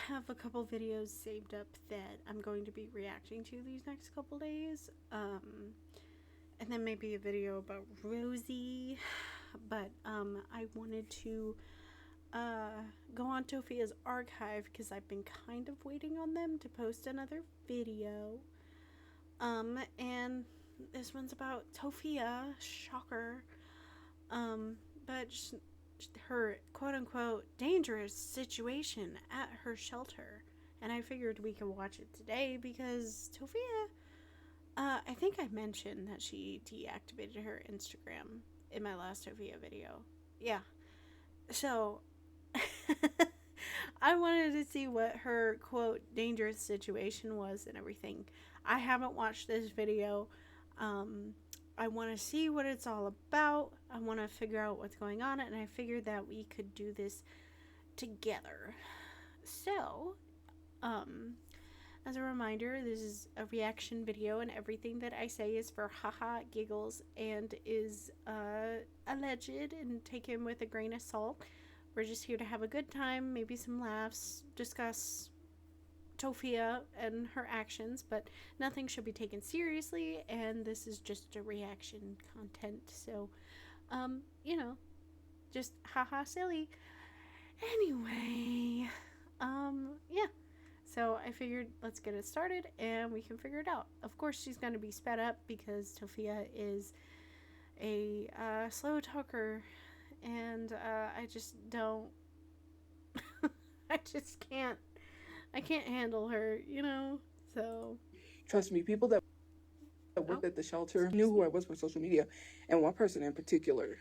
have a couple videos saved up that I'm going to be reacting to these next couple days. And then maybe a video about Rosie. But I wanted to go on Tophia's archive because I've been kind of waiting on them to post another video. And this one's about Tophia, shocker. But just her quote unquote dangerous situation at her shelter. And I figured we could watch it today because Tophia, I think I mentioned that she deactivated her Instagram in my last Tophia video. Yeah. So I wanted to see what her quote dangerous situation was and everything. I haven't watched this video. I want to see what it's all about. I want to figure out what's going on, and I figured that we could do this together. So, as a reminder, this is a reaction video, and everything that I say is for haha giggles and is alleged and taken with a grain of salt. We're just here to have a good time, maybe some laughs, discuss Tophia and her actions, but nothing should be taken seriously, and this is just a reaction content, so, just haha silly. Anyway, yeah, so I figured let's get it started, and we can figure it out. Of course, she's going to be sped up, because Tophia is a slow talker, and I just don't, I just can't. I can't handle her, so. Trust me, people that worked at the shelter knew who I was from social media, and one person in particular.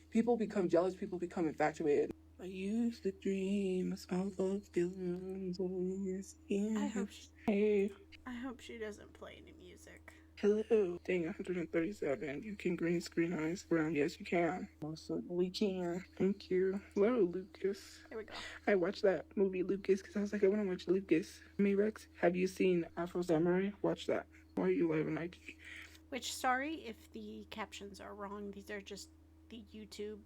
People become jealous, people become infatuated. I used to dream of small folks feeling voice. I hope she doesn't play any music. Hello. Dang, 137. You can green screen eyes brown. Yes, you can. Most certainly can. Thank you. Hello, Lucas. There we go. I watched that movie, Lucas, because I was like, I want to watch Lucas. Hey, Rex, have you seen Afro Samurai? Watch that. Why are you live on IG? Which, sorry if the captions are wrong. These are just the YouTube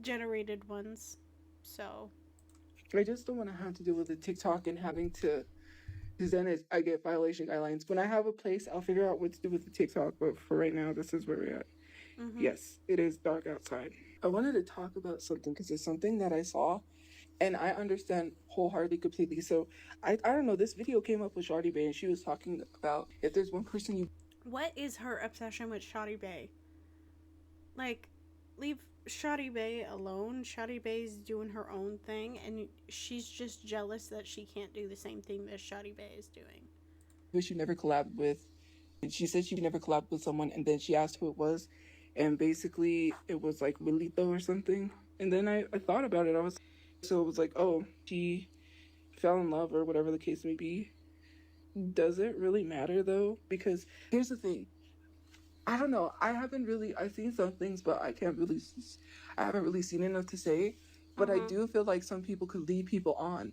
generated ones. So. I just don't want to have to deal with the TikTok and having to. Because then I get violation guidelines. When I have a place, I'll figure out what to do with the TikTok. But for right now, this is where we're at. Mm-hmm. Yes, it is dark outside. I wanted to talk about something because it's something that I saw. And I understand wholeheartedly, completely. So, I don't know. This video came up with Shawty Bay. And she was talking about if there's one person you... What is her obsession with Shawty Bay? Like, leave Shawty Bay alone. Shawty Bay's doing her own thing, and she's just jealous that she can't do the same thing that Shawty Bay is doing. Wish you never collabed with. And she said she never collabed with someone, and then she asked who it was, and basically it was like Wilito or something. And then I thought about it. So it was like, oh, she fell in love or whatever the case may be. Does it really matter though? Because here's the thing. I don't know. I've seen some things, but I haven't really seen enough to say. But I do feel like some people could lead people on.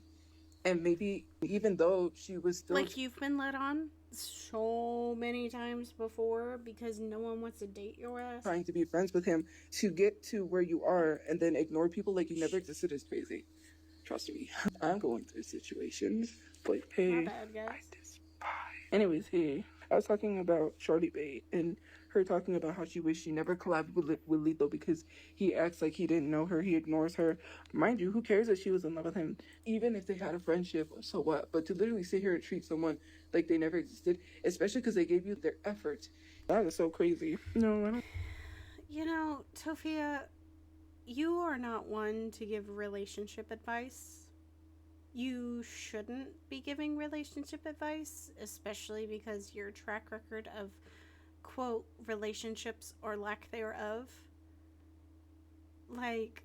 And maybe even though she was still... Like you've been led on so many times before because no one wants to date your ass. Trying to be friends with him to get to where you are and then ignore people like you never existed is crazy. Trust me. I'm going through situations. But hey, my bad, guys. I despise. Anyways, hey, I was talking about Shawty Bay and her talking about how she wished she never collabed with Lito because he acts like he didn't know her, he ignores her. Mind you, who cares if she was in love with him? Even if they had a friendship, so what? But to literally sit here and treat someone like they never existed, especially because they gave you their effort, that is so crazy. No, I don't. Tophia, you are not one to give relationship advice. You shouldn't be giving relationship advice, especially because your track record of quote relationships or lack thereof, like,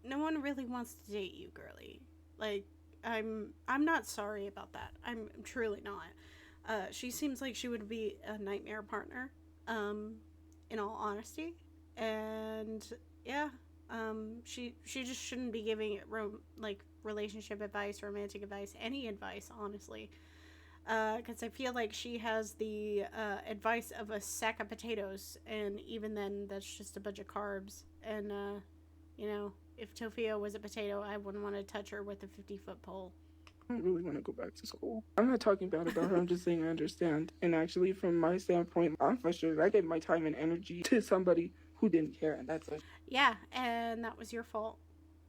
no one really wants to date you, girly. Like, I'm not sorry about that. I'm truly not. She seems like she would be a nightmare partner, in all honesty, and yeah, she just shouldn't be giving it relationship advice, romantic advice, any advice, honestly. Because I feel like she has the advice of a sack of potatoes, and even then, that's just a bunch of carbs. And, You know, if Tophia was a potato, I wouldn't want to touch her with a 50-foot pole. I don't really want to go back to school. I'm not talking bad about her. I'm just saying I understand. And actually, from my standpoint, I'm frustrated. I gave my time and energy to somebody who didn't care, and that's Yeah, and that was your fault.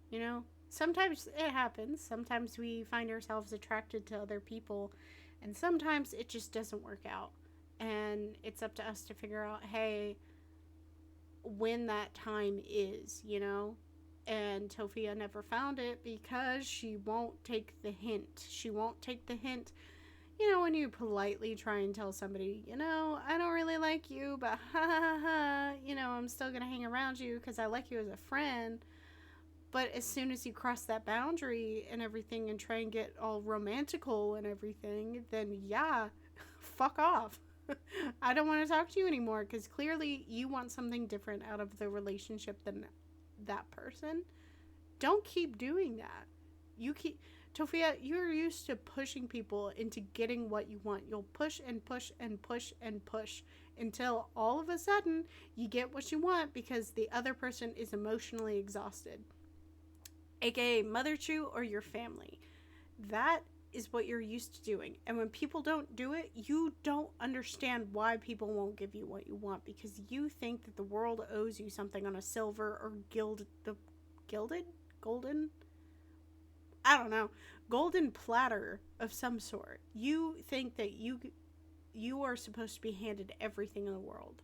You know, sometimes it happens. Sometimes we find ourselves attracted to other people, and sometimes it just doesn't work out. And it's up to us to figure out, hey, when that time is, you know? And Tophia never found it because she won't take the hint. She won't take the hint. You know, when you politely try and tell somebody, you know, I don't really like you, but ha ha ha, you know, I'm still going to hang around you because I like you as a friend. But as soon as you cross that boundary and everything and try and get all romantical and everything, then yeah, fuck off. I don't want to talk to you anymore because clearly you want something different out of the relationship than that person. Don't keep doing that. You keep. Tophia, you're used to pushing people into getting what you want. You'll push and push and push and push until all of a sudden you get what you want because the other person is emotionally exhausted, aka Mother Chew or your family. That is what you're used to doing. And when people don't do it, you don't understand why people won't give you what you want because you think that the world owes you something on a silver or gilded, golden, I don't know, golden platter of some sort. You think that you are supposed to be handed everything in the world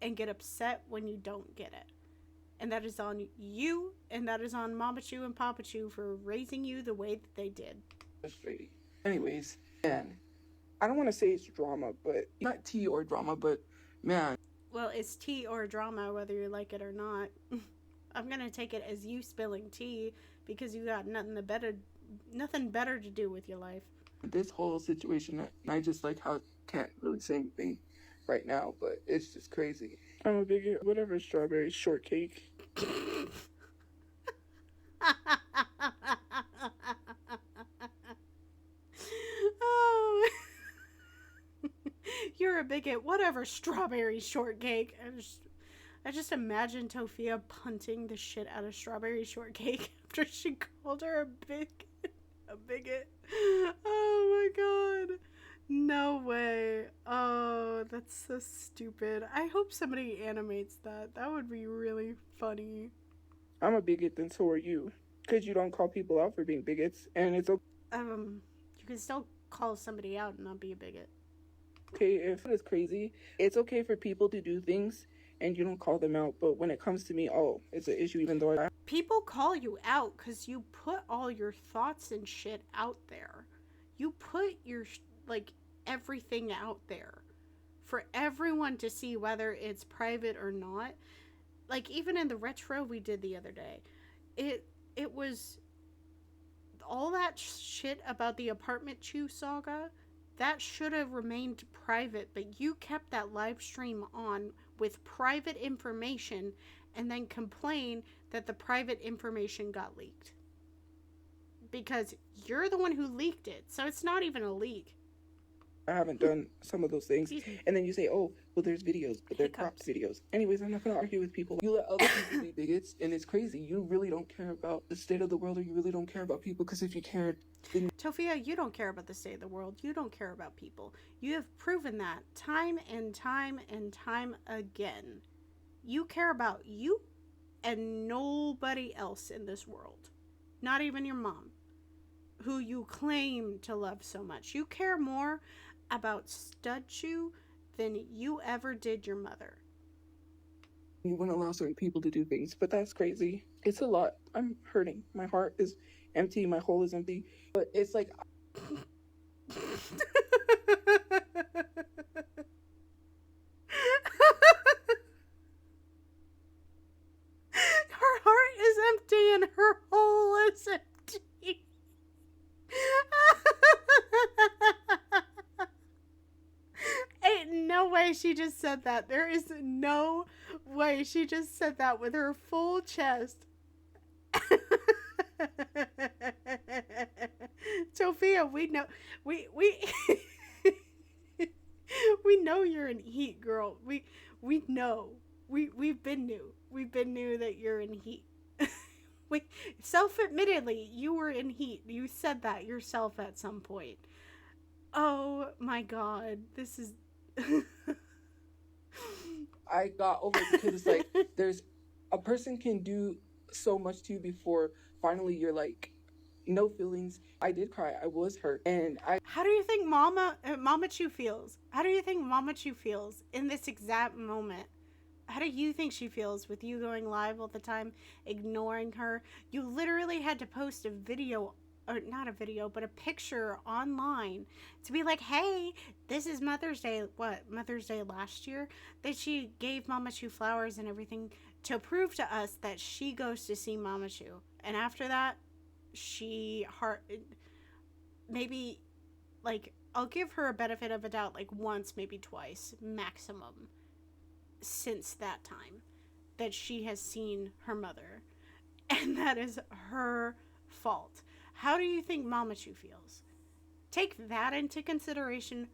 and get upset when you don't get it. And that is on you, and that is on Mama Chew and Papa Chew for raising you the way that they did. frustrating. Anyways, man, I don't want to say it's drama, but not tea or drama, but man. Well, it's tea or drama, whether you like it or not. I'm gonna take it as you spilling tea because you got nothing better to do with your life. This whole situation, I just like how I can't really say anything right now, but it's just crazy. I'm a big whatever strawberry shortcake. Oh, you're a bigot. Whatever, strawberry shortcake. I just imagine Tophia punting the shit out of strawberry shortcake after she called her a bigot. Oh my god. No way. Oh, that's so stupid. I hope somebody animates that. That would be really funny. I'm a bigot, then so are you. Because you don't call people out for being bigots, and it's You can still call somebody out and not be a bigot. okay if it's crazy. It's okay for people to do things and you don't call them out, but when it comes to me, oh, it's an issue even though People call you out because you put all your thoughts and shit out there. You put your, like, everything out there for everyone to see, whether it's private or not. Like, even in the retro we did the other day, it was all that shit about the Apartment Chew saga. That should have remained private, but you kept that live stream on with private information and then complain that the private information got leaked. Because you're the one who leaked it, so it's not even a leak. I haven't done some of those things. And then you say, oh, well, there's videos, but they're cropped videos. Anyways, I'm not going to argue with people. You let other people be bigots, and it's crazy. You really don't care about the state of the world, or you really don't care about people, because if you cared, then... Tophia, you don't care about the state of the world. You don't care about people. You have proven that time and time and time again. You care about you and nobody else in this world. Not even your mom, who you claim to love so much. You care more about Stud Chew than you ever did your mother. You wouldn't allow certain people to do things, but that's crazy. It's a lot. I'm hurting. My heart is empty. My hole is empty. But it's like... Her heart is empty and her hole is empty. Ain't no way she just said that. There is no way she just said that with her full chest. Tophia, we know we we know you're in heat, girl. We know. We've been new. We've been new that you're in heat. Wait, self-admittedly, you were in heat. You said that yourself at some point. Oh my god, this is. I got over it because it's like there's a person can do so much to you before finally you're like no feelings. I did cry. I was hurt, and I How do you think Mama Chu feels? How do you think Mama Chu feels in this exact moment? How do you think she feels with you going live all the time, ignoring her? You literally had to post a video, or not a video, but a picture online to be like, hey, this is Mother's Day. What, Mother's Day last year? That she gave Mama Chu flowers and everything to prove to us that she goes to see Mama Chu. And after that, she maybe, like, I'll give her a benefit of a doubt like once, maybe twice maximum since that time that she has seen her mother, and that is her fault. How do you think Mama Chu feels? Take that into consideration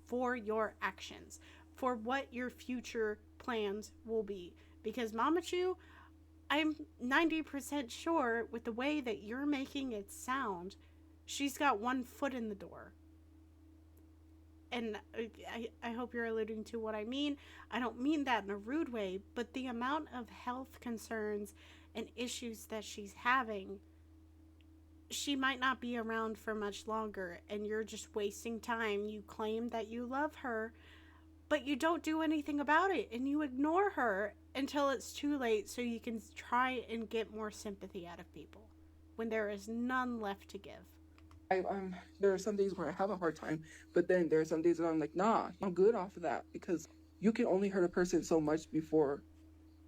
for your actions, for what your future plans will be, because Mama Chu, I'm 90% sure with the way that you're making it sound, she's got one foot in the door. And I hope you're alluding to what I mean. I don't mean that in a rude way, but the amount of health concerns and issues that she's having, she might not be around for much longer, and you're just wasting time. You claim that you love her, but you don't do anything about it, and you ignore her until it's too late so you can try and get more sympathy out of people when there is none left to give. there are some days where I have a hard time, but then there are some days that I'm like, nah, I'm good off of that because you can only hurt a person so much before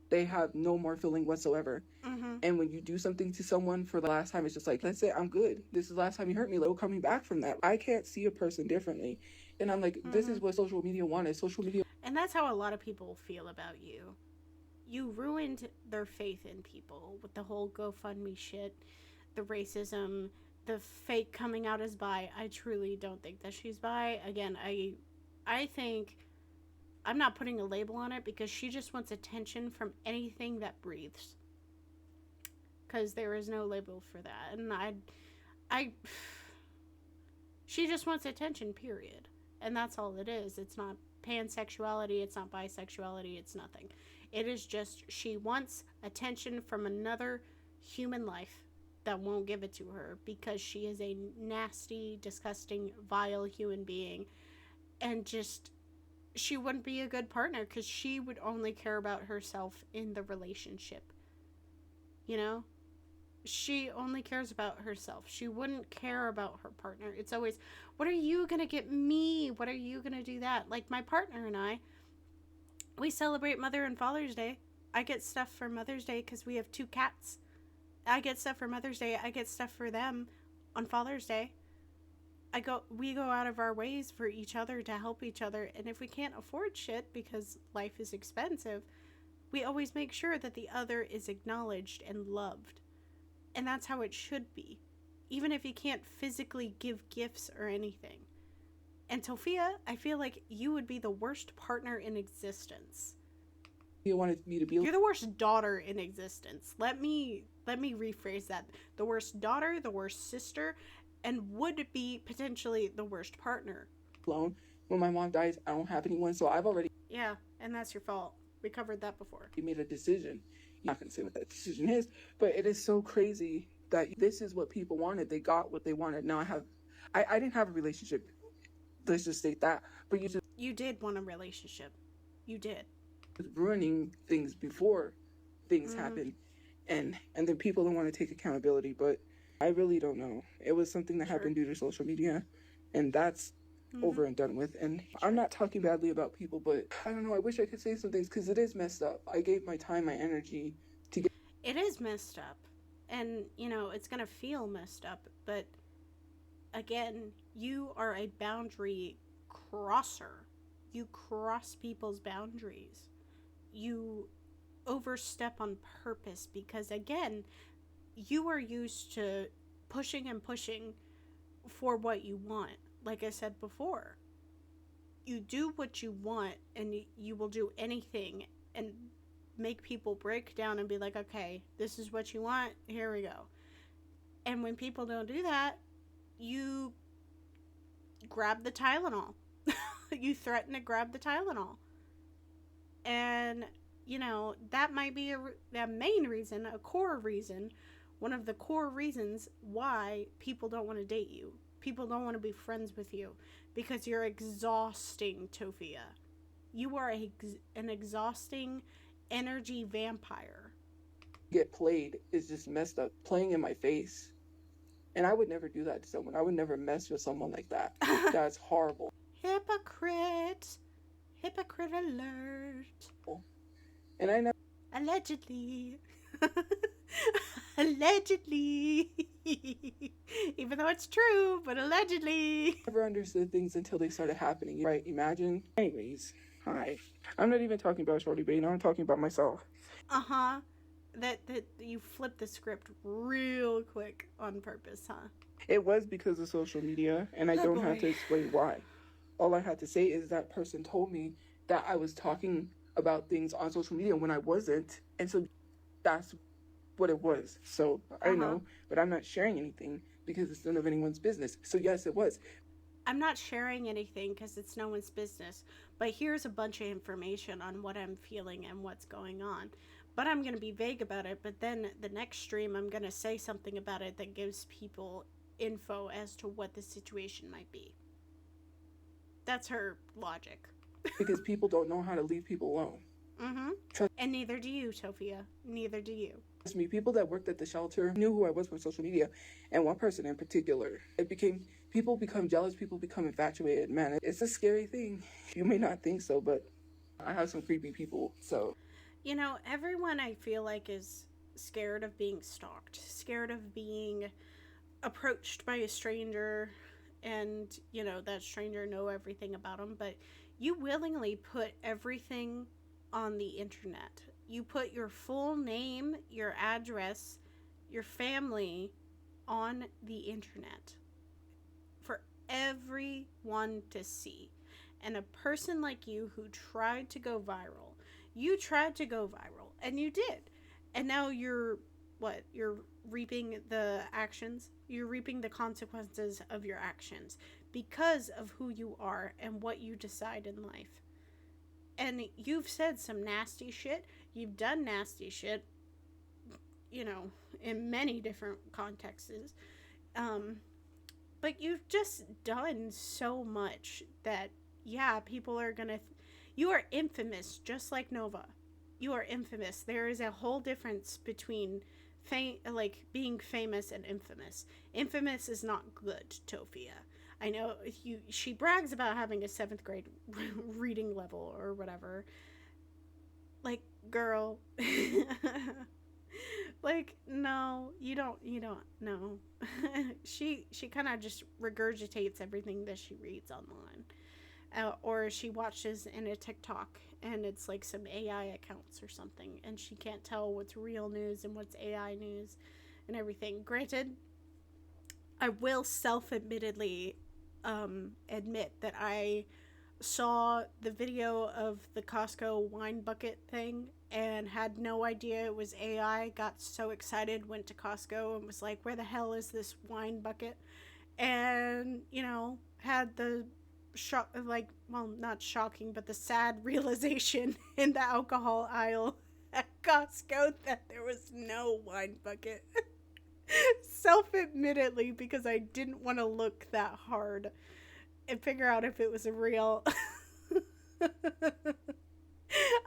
they have no more feeling whatsoever. Mm-hmm. And when you do something to someone for the last time, it's just like, that's it, I'm good. This is the last time you hurt me. Like, coming back from that, I can't see a person differently. And I'm like, this is what social media wanted. Social media. And that's how a lot of people feel about you. You ruined their faith in people with the whole GoFundMe shit, the racism, the fake coming out as bi. I truly don't think that she's bi. Again, I think I'm not putting a label on it because she just wants attention from anything that breathes. Because there is no label for that. And she just wants attention, period. And that's all it is. It's not pansexuality, it's not bisexuality, it's nothing. It is just she wants attention from another human life that won't give it to her because she is a nasty, disgusting, vile human being. And just, she wouldn't be a good partner because she would only care about herself in the relationship. You know? She only cares about herself. She wouldn't care about her partner. It's always, what are you going to get me? What are you going to do that? Like my partner and I, we celebrate Mother and Father's Day. I get stuff for Mother's Day because we have 2 cats. I get stuff for Mother's Day. I get stuff for them on Father's Day. We go out of our ways for each other to help each other. And if we can't afford shit because life is expensive, we always make sure that the other is acknowledged and loved. And that's how it should be, even if you can't physically give gifts or anything. And Tophia, I feel like you would be the worst partner in existence. You wanted me to be. You're the worst daughter in existence. Let me rephrase that. The worst daughter, the worst sister, and would be potentially the worst partner. Alone. When my mom dies, I don't have anyone, so I've already. Yeah, and that's your fault. We covered that before. You made a decision. I'm not going to say what that decision is, but it is so crazy that this is what people wanted. They got what they wanted. Now I didn't have a relationship. Let's just state that. But you did want a relationship. You did. Ruining things before things happen. And then people don't want to take accountability, but I really don't know. It was something that happened due to social media, and that's over and done with. And I'm not talking badly about people, but I don't know, I wish I could say some things because it is messed up. I gave my time, my energy to get. It is messed up, and it's gonna feel messed up, but again, you are a boundary crosser. You cross people's boundaries. You overstep on purpose because, again, you are used to pushing and pushing for what you want. Like I said before, you do what you want and you will do anything and make people break down and be like, okay, this is what you want, here we go. And when people don't do that, you grab the Tylenol. You threaten to grab the Tylenol. And, that might be a main reason, a core reason, one of the core reasons why people don't want to date you. People don't want to be friends with you because you're exhausting, Tophia. You are an exhausting energy vampire. Get played is just messed up, playing in my face. And I would never do that to someone. I would never mess with someone like that. That's horrible. Hypocrite. Hypocrite alert. And I never... Allegedly. Allegedly. Even though it's true, but allegedly. Never understood things until they started happening. Right, imagine. Anyways, hi. I'm not even talking about Shorty Bane. I'm talking about myself. Uh-huh. That you flipped the script real quick on purpose, huh? It was because of social media, and I don't have to explain why. All I had to say is that person told me that I was talking about things on social media when I wasn't, and so that's what it was. So I know, but I'm not sharing anything because it's none of anyone's business. So yes, it was. I'm not sharing anything because it's no one's business, but here's a bunch of information on what I'm feeling and what's going on. But I'm going to be vague about it, but then the next stream I'm going to say something about it that gives people info as to what the situation might be. That's her logic. Because people don't know how to leave people alone. Mm-hmm. And neither do you, Tophia. Neither do you. Trust me, people that worked at the shelter knew who I was from social media, and one person in particular. People become jealous, people become infatuated. Man, it's a scary thing. You may not think so, but I have some creepy people, so... Everyone I feel like is scared of being stalked, scared of being approached by a stranger, and, that stranger know everything about them, but you willingly put everything on the internet. You put your full name, your address, your family on the internet for everyone to see. And a person like you who tried to go viral, and you did. And now you're reaping the actions. You're reaping the consequences of your actions because of who you are and what you decide in life. And you've said some nasty shit. You've done nasty shit, in many different contexts. But you've just done so much that, people are gonna... You are infamous, just like Nova. You are infamous. There is a whole difference between being famous and infamous. Infamous is not good, Tophia. I know she brags about having a 7th grade reading level or whatever. Like, girl. Like, no, you don't, no. She kind of just regurgitates everything that she reads online. Or she watches in a TikTok and it's like some AI accounts or something, and she can't tell what's real news and what's AI news and everything. Granted, I will self-admittedly admit that I saw the video of the Costco wine bucket thing and had no idea it was AI. Got so excited, went to Costco and was like, where the hell is this wine bucket? And, had the not shocking, but the sad realization in the alcohol aisle at Costco that there was no wine bucket. Self-admittedly, because I didn't want to look that hard and figure out if it was real.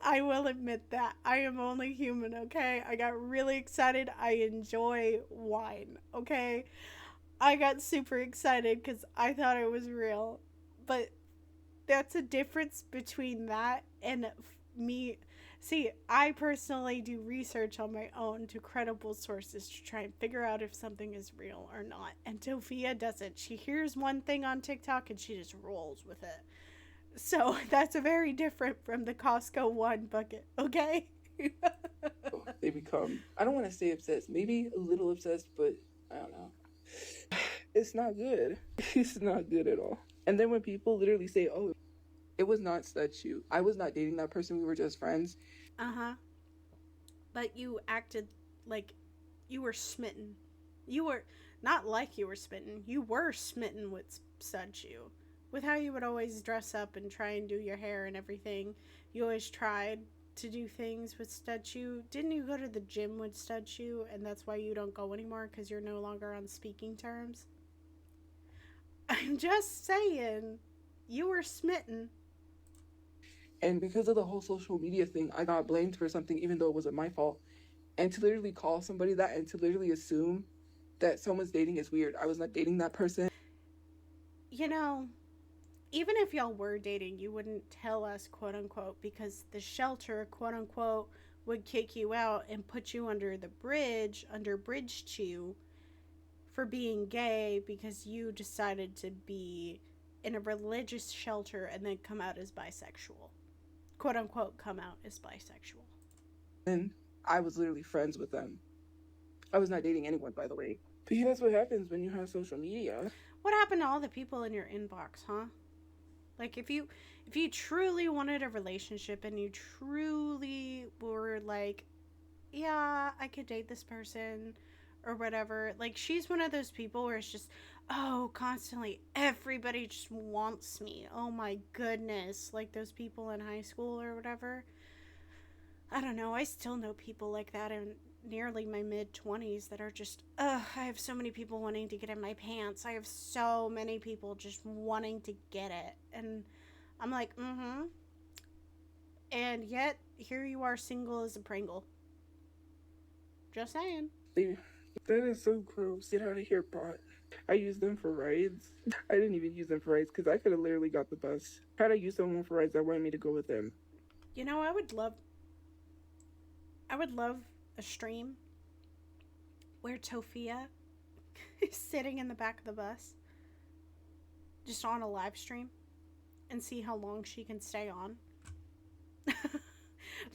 I will admit that. I am only human, okay? I got really excited. I enjoy wine, okay? I got super excited because I thought it was real. But that's a difference between that and me. See, I personally do research on my own to credible sources to try and figure out if something is real or not. And Tophia doesn't. She hears one thing on TikTok and she just rolls with it. So that's a very different from the Costco wine bucket, okay? They become, I don't want to say obsessed, maybe a little obsessed, but I don't know. It's not good. It's not good at all. And then when people literally say, oh, it was not such you. I was not dating that person. We were just friends. Uh-huh. but you acted like you were smitten. You were not like you were smitten. You were smitten with Stud Shoe. With how you would always dress up and try and do your hair and everything. You always tried to do things with Stud Shoe. Didn't you go to the gym with Stud Shoe and that's why you don't go anymore because you're no longer on speaking terms? I'm just saying. You were smitten. And because of the whole social media thing, I got blamed for something even though it wasn't my fault. And to literally call somebody that and to literally assume that someone's dating is weird. I was not dating that person. You know, even if y'all were dating, you wouldn't tell us, quote unquote, because the shelter, quote unquote, would kick you out and put you under the bridge, under Bridge Chew, for being gay because you decided to be in a religious shelter and then come out as bisexual. Quote unquote, come out as bisexual. And I was literally friends with them. I was not dating anyone, by the way. But yeah, that's what happens when you have social media. What happened to all the people in your inbox, huh? Like if you truly wanted a relationship and you truly were like, yeah, I could date this person or whatever. Like she's one of those people where it's just, oh, constantly everybody just wants me. Oh my goodness. Like those people in high school or whatever. I don't know. I still know people like that in nearly my mid-20s that are just, ugh, I have so many people wanting to get in my pants. I have so many people just wanting to get it. And I'm like, mm-hmm. And yet, here you are single as a Pringle. Just saying. That is so gross. Get out of here, pot. I used them for rides. I didn't even use them for rides because I could have literally got the bus. Had I used someone for rides that wanted me to go with them. You know, I would love a stream where Tophia is sitting in the back of the bus, just on a live stream, and see how long she can stay on.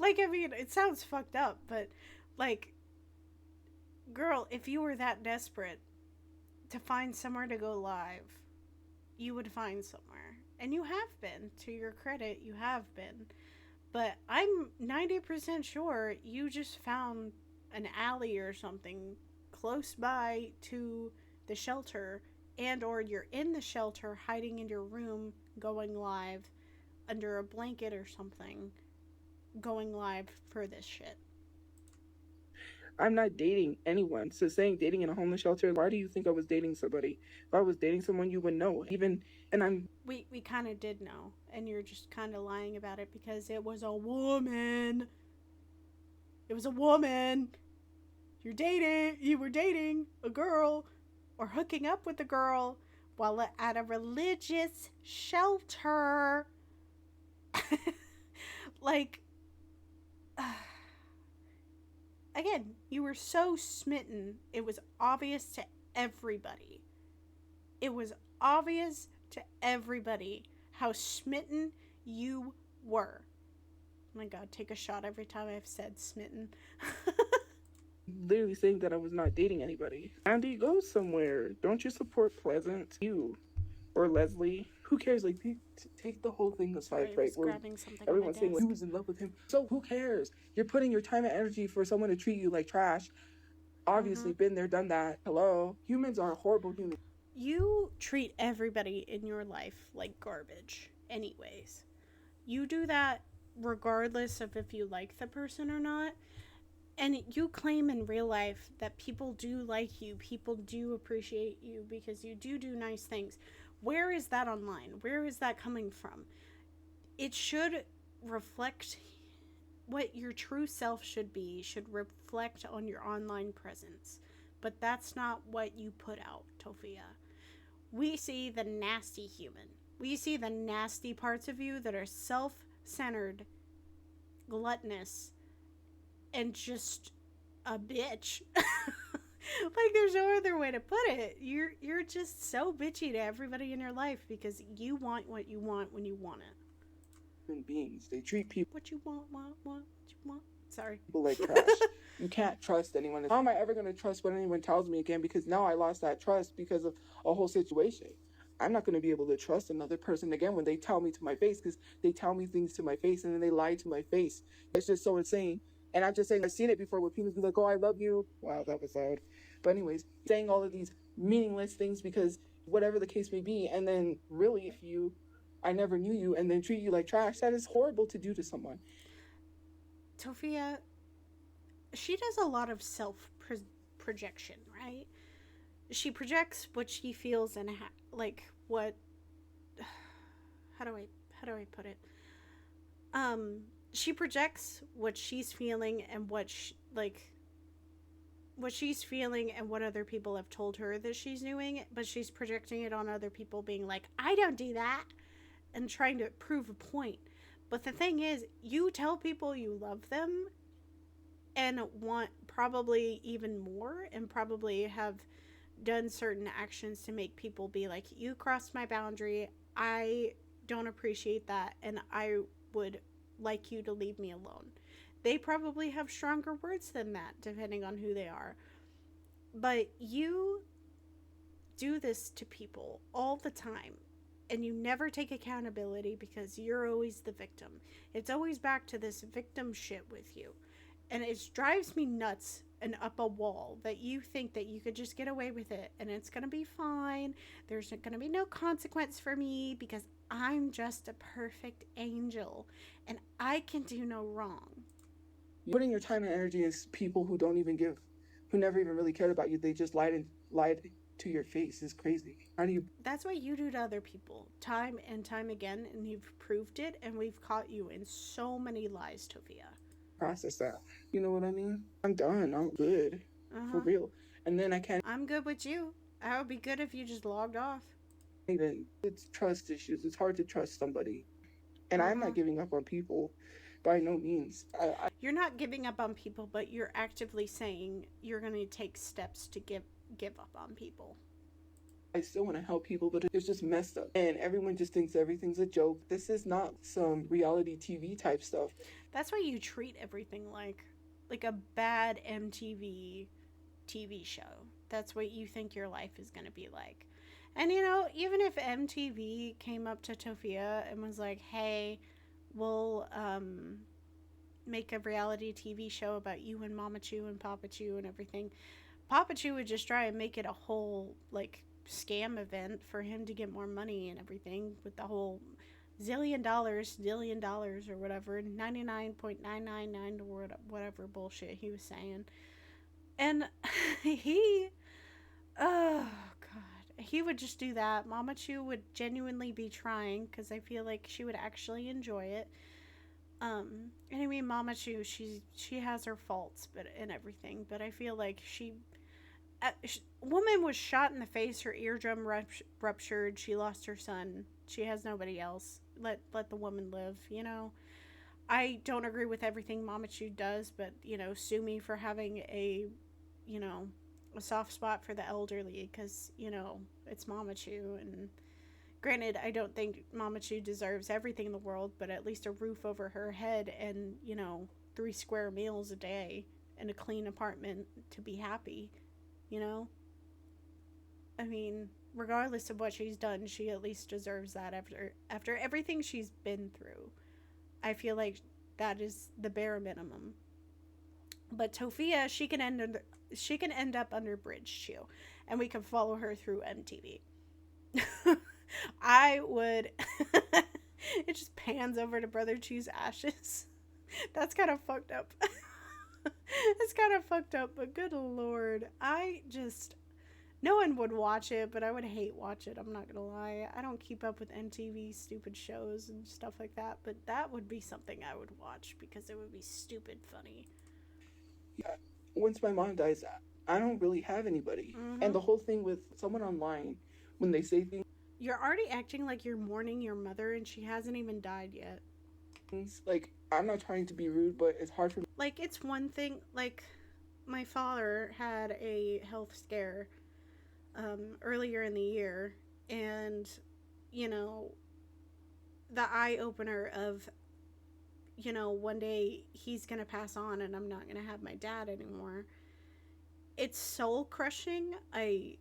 Like, I mean, it sounds fucked up, but, like, girl, if you were that desperate to find somewhere to go live, you would find somewhere. And you have been. To your credit, you have been. But I'm 90% sure you just found an alley or something close by to the shelter, and or you're in the shelter hiding in your room going live under a blanket or something, going live for this shit. I'm not dating anyone. So saying dating in a homeless shelter, why do you think I was dating somebody? If I was dating someone, you would know. We kind of did know, and you're just kind of lying about it because it was a woman. It was a woman. You were dating a girl or hooking up with a girl while at a religious shelter. Like, again, you were so smitten. It was obvious to everybody. It was obvious to everybody how smitten you were. Oh my God, take a shot every time I've said smitten. literally saying that I was not dating anybody. Andy, go somewhere. Don't you support Pleasant? You or Leslie? Who cares? Like, take the whole thing aside, right? Everyone's saying like, he was in love with him. So who cares? You're putting your time and energy for someone to treat you like trash. Obviously, been there, done that. Hello? Humans are horrible humans. You treat everybody in your life like garbage, anyways. You do that regardless of if you like the person or not. And you claim in real life that people do like you, people do appreciate you because you do nice things. Where is that online? Where is that coming from? It should reflect what your true self should be, should reflect on your online presence. But that's not what you put out, Tophia. We see the nasty human. We see the nasty parts of you that are self-centered, gluttonous, and just a bitch. Like, there's no other way to put it. You're just so bitchy to everybody in your life because you want what you want when you want it. Human beings, they treat people what you want. Sorry. People like trash. You can't trust anyone. How am I ever going to trust what anyone tells me again? Because now I lost that trust because of a whole situation. I'm not going to be able to trust another person again when they tell me to my face, because they tell me things to my face and then they lie to my face. It's just so insane And I'm just saying, I've seen it before where people be like, oh, I love you. Wow, that was loud. But anyways, saying all of these meaningless things because whatever the case may be. And then really, if you, I never knew you and then treat you like trash, that is horrible to do to someone. Tophia, she does a lot of self projection, right? She projects what she feels and like what how do I how do I put it? She projects what she's feeling and what she's feeling and what other people have told her that she's doing, but she's projecting it on other people being like, "I don't do that," and trying to prove a point. But the thing is, you tell people you love them and want probably even more and probably have done certain actions to make people be like, you crossed my boundary. I don't appreciate that. And I would like you to leave me alone. They probably have stronger words than that, depending on who they are. But you do this to people all the time. And you never take accountability because you're always the victim. It's always back to this victim shit with you. And it drives me nuts and up a wall that you think that you could just get away with it and it's going to be fine. There's going to be no consequence for me because I'm just a perfect angel and I can do no wrong. Putting your time and energy in people who don't even give, who never even really cared about you, they just lied to your face is crazy. How do you? That's what you do to other people time and time again, and you've proved it, and we've caught you in so many lies, Tophia. Process that. You know what I mean? I'm done. I'm good. For real. And then I can't. I'm good with you. I would be good if you just logged off. Even it's trust issues. It's hard to trust somebody, and I'm not giving up on people, by no means. You're not giving up on people, but you're actively saying you're going to take steps to give up on people. I still want to help people, but it's just messed up. And everyone just thinks everything's a joke. This is not some reality TV type stuff. That's why you treat everything like a bad MTV TV show. That's what you think your life is going to be like. And you know, even if MTV came up to Tophia and was like, hey, we'll make a reality TV show about you and Mama Chew and Papa Chew and everything, Papa Chew would just try and make it a whole like scam event for him to get more money and everything with the whole zillion dollars or whatever, 99.999 or whatever bullshit he was saying. And he, oh god, he would just do that. Mama Chew would genuinely be trying because I feel like she would actually enjoy it. And I mean, Mama Chew, she has her faults, but and everything, but I feel like woman was shot in the face, her eardrum ruptured, she lost her son, she has nobody else. Let the woman live, you know. I don't agree with everything Mama Chew does, but you know, sue me for having a soft spot for the elderly because you know it's Mama Chew. And granted, I don't think Mama Chew deserves everything in the world, but at least a roof over her head and 3 square meals a day and a clean apartment to be happy. You know? I mean, regardless of what she's done, she at least deserves that after everything she's been through. I feel like that is the bare minimum. But Tophia, she can end up under Bridge Chew, and we can follow her through MTV. I would. It just pans over to Brother Chew's ashes. That's kind of fucked up. It's kind of fucked up, but good lord. No one would watch it, but I would hate watch it. I'm not gonna lie. I don't keep up with MTV stupid shows and stuff like that, but that would be something I would watch because it would be stupid funny. Yeah. Once my mom dies, I don't really have anybody. And the whole thing with someone online, when they say things, you're already acting like you're mourning your mother and she hasn't even died yet. Like, I'm not trying to be rude, but it's hard for me. Like, it's one thing, like, my father had a health scare earlier in the year, and, the eye-opener of, one day he's gonna pass on and I'm not gonna have my dad anymore. It's soul-crushing. I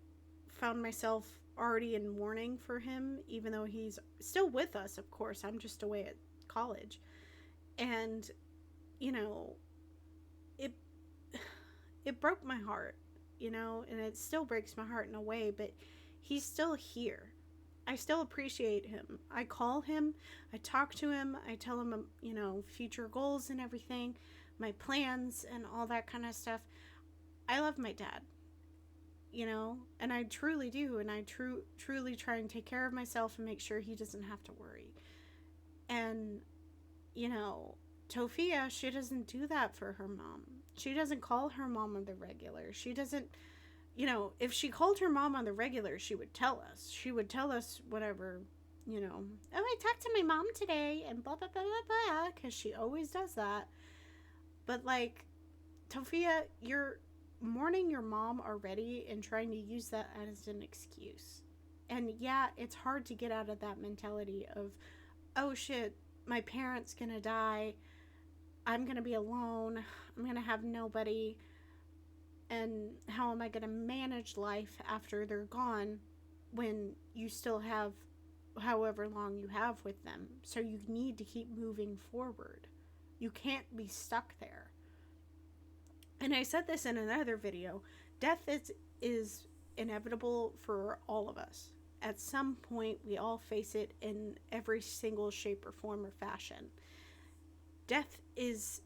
found myself already in mourning for him, even though he's still with us, of course. I'm just away at college. And, it broke my heart, you know, and it still breaks my heart in a way, but he's still here. I still appreciate him. I call him, I talk to him, I tell him, you know, future goals and everything, my plans and all that kind of stuff. I love my dad, you know, and I truly do. And I truly try and take care of myself and make sure he doesn't have to worry. And, you know, Tophia, she doesn't do that for her mom. She doesn't call her mom on the regular. She doesn't, you know, if she called her mom on the regular, she would tell us. She would tell us whatever, you know, oh, I talked to my mom today and blah, blah, blah, blah, blah, because she always does that. But, like, Tophia, you're mourning your mom already and trying to use that as an excuse. And yeah, it's hard to get out of that mentality of, oh shit, my parents gonna die. I'm gonna be alone. I'm gonna have nobody. And how am I gonna manage life after they're gone when you still have however long you have with them? So you need to keep moving forward. You can't be stuck there. And I said this in another video. Death is inevitable for all of us. At some point, we all face it in every single shape or form or fashion. Death is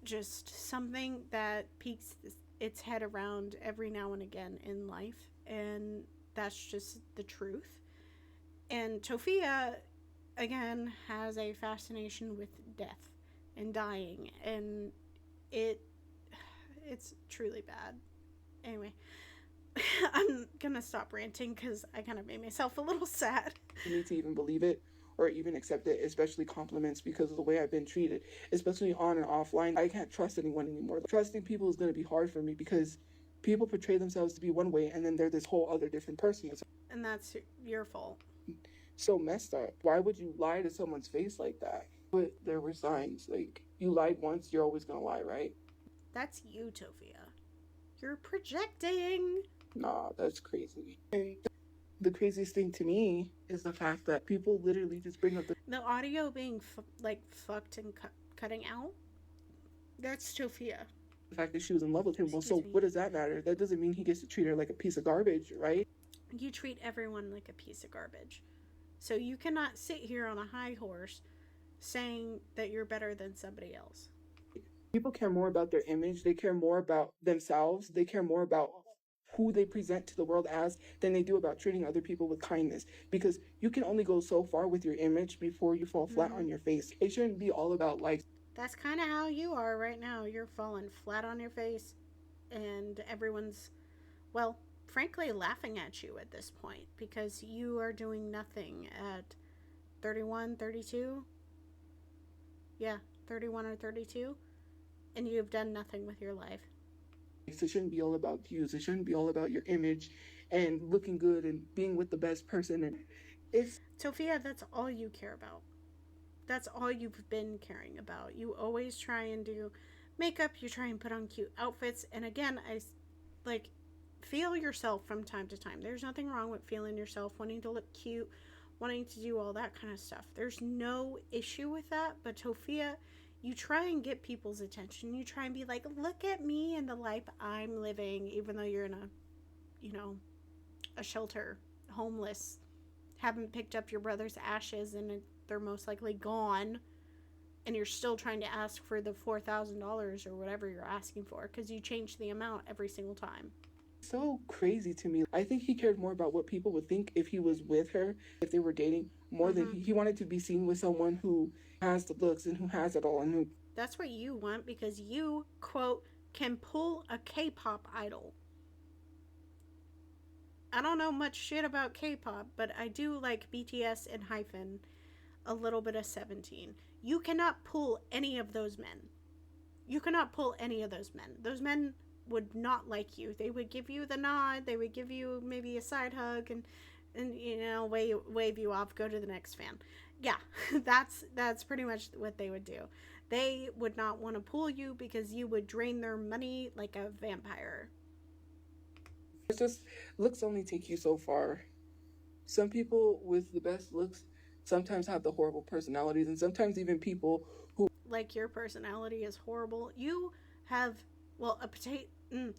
just something that peeks its head around every now and again in life, and that's just the truth. And Tophia, again, has a fascination with death and dying, and it's truly bad. Anyway, I'm gonna stop ranting because I kind of made myself a little sad. You need to even believe it or even accept it, especially compliments, because of the way I've been treated, especially on and offline. I can't trust anyone anymore. Trusting people is going to be hard for me because people portray themselves to be one way and then they're this whole other different person. And that's your fault. So messed up. Why would you lie to someone's face like that? But there were signs. Like, you lied once, you're always going to lie, right? That's you, Tophia. You're projecting. Nah, that's crazy. And the craziest thing to me is the fact that people literally just bring up the audio being fucked and cutting out. That's Tophia. The fact that she was in love with him. Well, so what does that matter? That doesn't mean he gets to treat her like a piece of garbage, right? You treat everyone like a piece of garbage. So you cannot sit here on a high horse saying that you're better than somebody else. People care more about their image. They care more about themselves. They care more about who they present to the world as than they do about treating other people with kindness. Because you can only go so far with your image before you fall flat on your face. It shouldn't be all about likes. That's kind of how you are right now. You're falling flat on your face, and everyone's, well, frankly, laughing at you at this point because you are doing nothing at 31, 32. Yeah, 31 or 32. And you've done nothing with your life. It shouldn't be all about views. It shouldn't be all about your image and looking good and being with the best person. And it's Tophia, that's all you care about. That's all you've been caring about. You always try and do makeup. You try and put on cute outfits. And again, feel yourself from time to time. There's nothing wrong with feeling yourself, wanting to look cute, wanting to do all that kind of stuff. There's no issue with that. But Tophia, you try and get people's attention. You try and be like, look at me and the life I'm living, even though you're in a shelter, homeless, haven't picked up your brother's ashes and they're most likely gone, and you're still trying to ask for the $4,000 or whatever you're asking for because you change the amount every single time. So crazy to me. I think he cared more about what people would think if he was with her, if they were dating, more than he wanted to be seen with someone who has the looks and who has it all. And who... That's what you want because you, quote, can pull a K-pop idol. I don't know much shit about K-pop, but I do like BTS and Hyphen, a little bit of 17. You cannot pull any of those men. You cannot pull any of those men. Those men would not like you. They would give you the nod. They would give you maybe a side hug and wave you off, go to the next fan. Yeah, that's pretty much what they would do. They would not want to pull you because you would drain their money like a vampire. It's just, looks only take you so far. Some people with the best looks sometimes have the horrible personalities, and sometimes even people who... Like your personality is horrible. You have, well, Mm.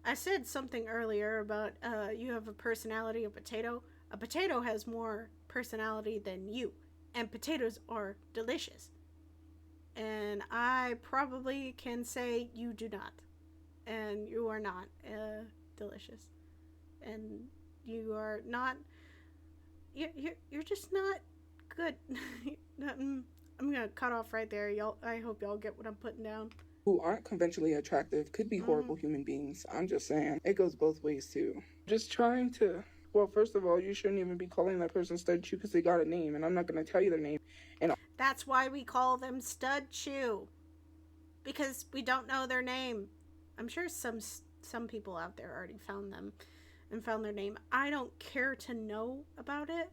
I said something earlier about you have a personality of potato. A potato has more personality than you, and potatoes are delicious. And I probably can say you do not, and you are not delicious, and you are not. You're just not good. I'm gonna cut off right there, y'all. I hope y'all get what I'm putting down. Who aren't conventionally attractive could be horrible human beings. I'm just saying. It goes both ways too. Just trying to. Well, first of all, you shouldn't even be calling that person stud chew because they got a name, and I'm not going to tell you their name. And That's why we call them stud chew, because we don't know their name. I'm sure some people out there already found them and found their name. I don't care to know about it.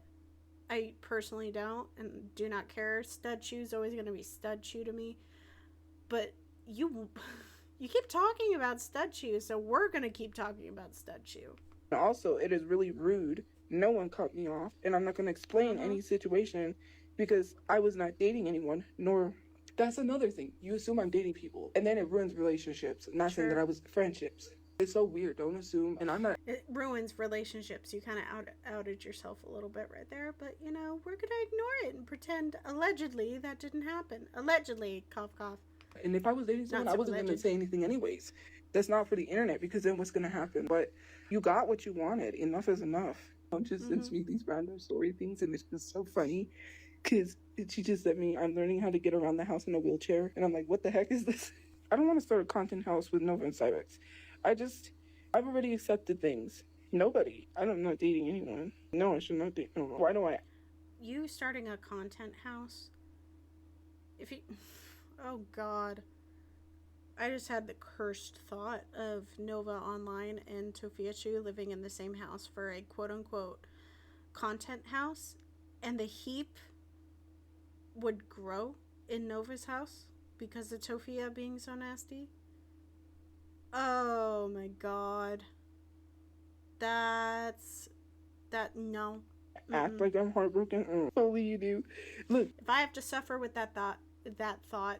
I personally don't and do not care. Stud chew is always going to be stud chew to me. But you keep talking about stud chew, so we're going to keep talking about stud chew. also, it is really rude. No one cut me off, and I'm not going to explain any situation because I was not dating anyone, nor. That's another thing. You assume I'm dating people, and then it ruins relationships. I'm not saying that I was friendships. It's so weird. Don't assume, and I'm not. It ruins relationships. You kind of outed yourself a little bit right there, but you know, we're gonna ignore it and pretend allegedly that didn't happen. Allegedly, cough, cough. And if I was dating someone, I wasn't going to say anything anyways. That's not for the internet because then what's going to happen? But you got what you wanted. Enough is enough. Just sends me these random story things, and it's just so funny because she just sent me, I'm learning how to get around the house in a wheelchair. And I'm like, what the heck is this? I don't want to start a content house with Nova and Cybex. I've already accepted things. Nobody. I'm not dating anyone. No, I should not date. No. Why do I? You starting a content house? If you. Oh, God. I just had the cursed thought of Nova Online and Tophia Chu living in the same house for a quote-unquote content house, and the heap would grow in Nova's house because of Tophia being so nasty. Oh, my God. No. Act like I'm heartbroken. Only you do. Look. If I have to suffer with that thought,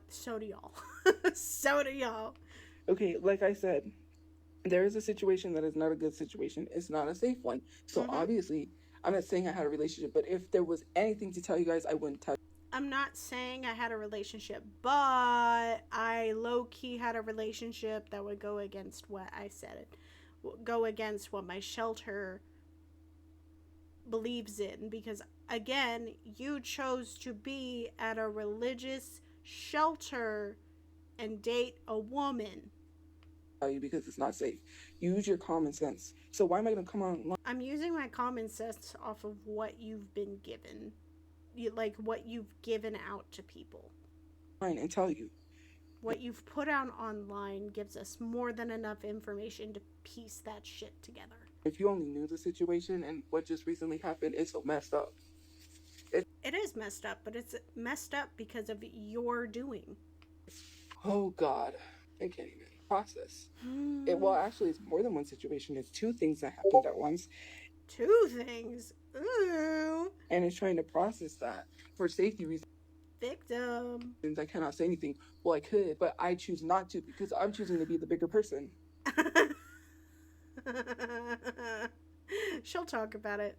so do y'all. So do y'all. Okay, like I said, there is a situation that is not a good situation. It's not a safe one. So obviously, I'm not saying I had a relationship, but if there was anything to tell you guys, I wouldn't tell you. I'm not saying I had a relationship, but I low-key had a relationship that would go against what I said. Go against what my shelter believes in, because again, you chose to be at a religious shelter and date a woman. Because it's not safe. Use your common sense. So why am I going to come on? I'm using my common sense off of what you've been given. Like what you've given out to people. And tell you. What you've put out online gives us more than enough information to piece that shit together. If you only knew the situation and what just recently happened, it's so messed up. It is messed up, but it's messed up because of your doing. Oh, God. I can't even process. Well, actually, it's more than one situation. It's two things that happened at once. Two things? Ooh. And it's trying to process that for safety reasons. Victim. I cannot say anything. Well, I could, but I choose not to because I'm choosing to be the bigger person. She'll talk about it.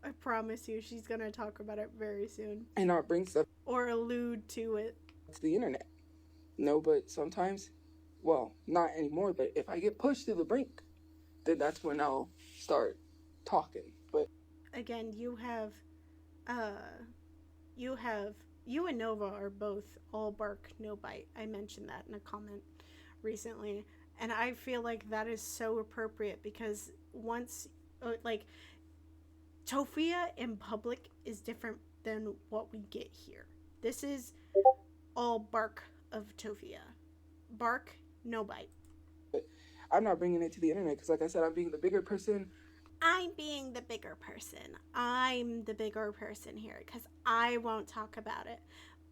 I promise you she's going to talk about it very soon. And not bring stuff. Or allude to it. To the internet. No, but sometimes, well, not anymore, but if I get pushed to the brink, then that's when I'll start talking. But again, you and Nova are both all bark, no bite. I mentioned that in a comment recently. And I feel like that is so appropriate because once, like, Tophia in public is different than what we get here. This is all bark of Tophia. Bark, no bite. But I'm not bringing it to the internet because, like I said, I'm being the bigger person. I'm being the bigger person. I'm the bigger person here because I won't talk about it.